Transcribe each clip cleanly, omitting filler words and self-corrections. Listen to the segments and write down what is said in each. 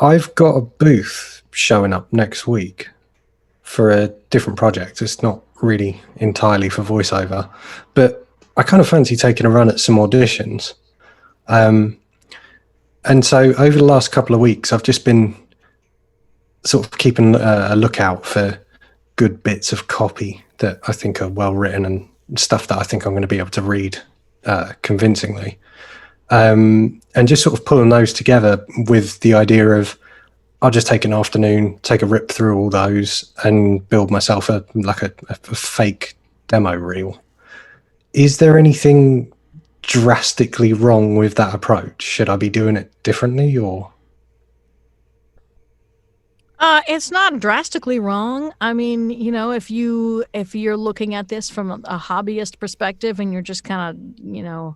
I've got a booth showing up next week for a different project. It's not really entirely for voiceover, but I kind of fancy taking a run at some auditions. And so over the last couple of weeks, I've just been sort of keeping a lookout for good bits of copy that I think are well written and stuff that I think I'm going to be able to read convincingly. And just sort of pulling those together with the idea of I'll just take an afternoon, take a rip through all those and build myself a fake demo reel. Is there anything drastically wrong with that approach? Should I be doing it differently or? It's not drastically wrong. I mean, if you're looking at this from a hobbyist perspective and you're just kind of,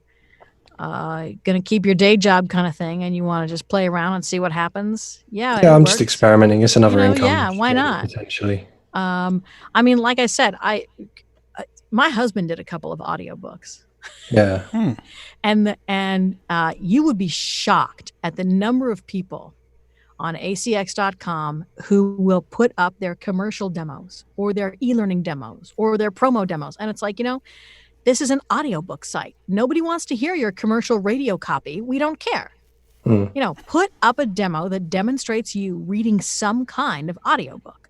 going to keep your day job kind of thing and you want to just play around and see what happens. Yeah, I'm works. just experimenting. It's another income. Yeah, why not? Potentially. I mean, like I said, my husband did a couple of audiobooks. Yeah. And you would be shocked at the number of people on acx.com who will put up their commercial demos or their e-learning demos or their promo demos. And it's like, this is an audiobook site. Nobody wants to hear your commercial radio copy. We don't care. Put up a demo that demonstrates you reading some kind of audiobook.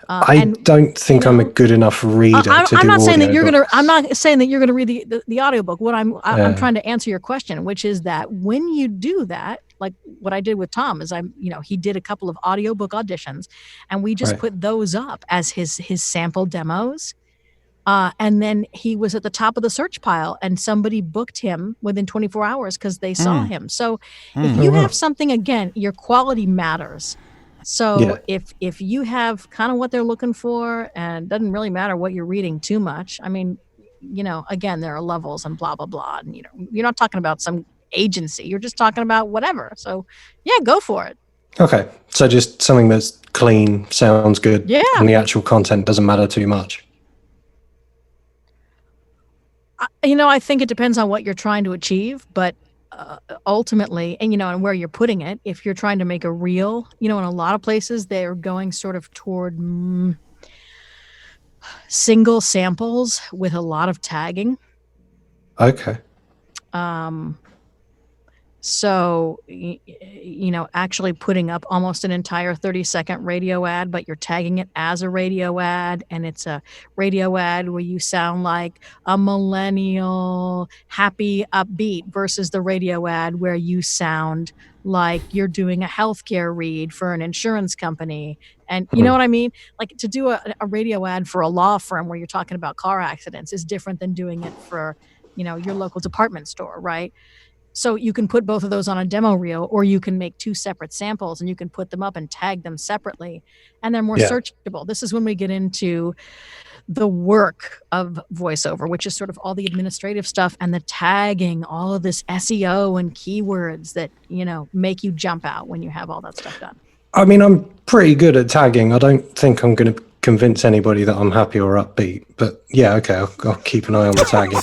I don't think I'm a good enough reader to do I'm not saying that you're audiobooks. I'm not saying that you're gonna read the audiobook. What I'm trying to answer your question, which is that when you do that, like what I did with Tom, is he did a couple of audiobook auditions, and we just put those up as his sample demos. And then he was at the top of the search pile, and somebody booked him within 24 hours because they saw him. So if you have something, again, your quality matters. So if you have kind of what they're looking for, and it doesn't really matter what you're reading too much. I mean, again, there are levels and blah, blah, blah. And, you're not talking about some agency. You're just talking about whatever. So, yeah, go for it. Okay. So just something that's clean, sounds good, and the actual content doesn't matter too much. I think it depends on what you're trying to achieve, but ultimately, and where you're putting it, if you're trying to make a reel, in a lot of places, they're going sort of toward single samples with a lot of tagging. Okay. So, actually putting up almost an entire 30-second radio ad, but you're tagging it as a radio ad, and it's a radio ad where you sound like a millennial, happy, upbeat, versus the radio ad where you sound like you're doing a healthcare read for an insurance company. And you know what I mean? Like, to do a radio ad for a law firm where you're talking about car accidents is different than doing it for, your local department store, right? So you can put both of those on a demo reel, or you can make two separate samples and you can put them up and tag them separately, and they're more searchable. This is when we get into the work of voiceover, which is sort of all the administrative stuff and the tagging, all of this SEO and keywords that, make you jump out when you have all that stuff done. I mean, I'm pretty good at tagging. I don't think I'm going to convince anybody that I'm happy or upbeat, but yeah, okay, I'll keep an eye on the tagging.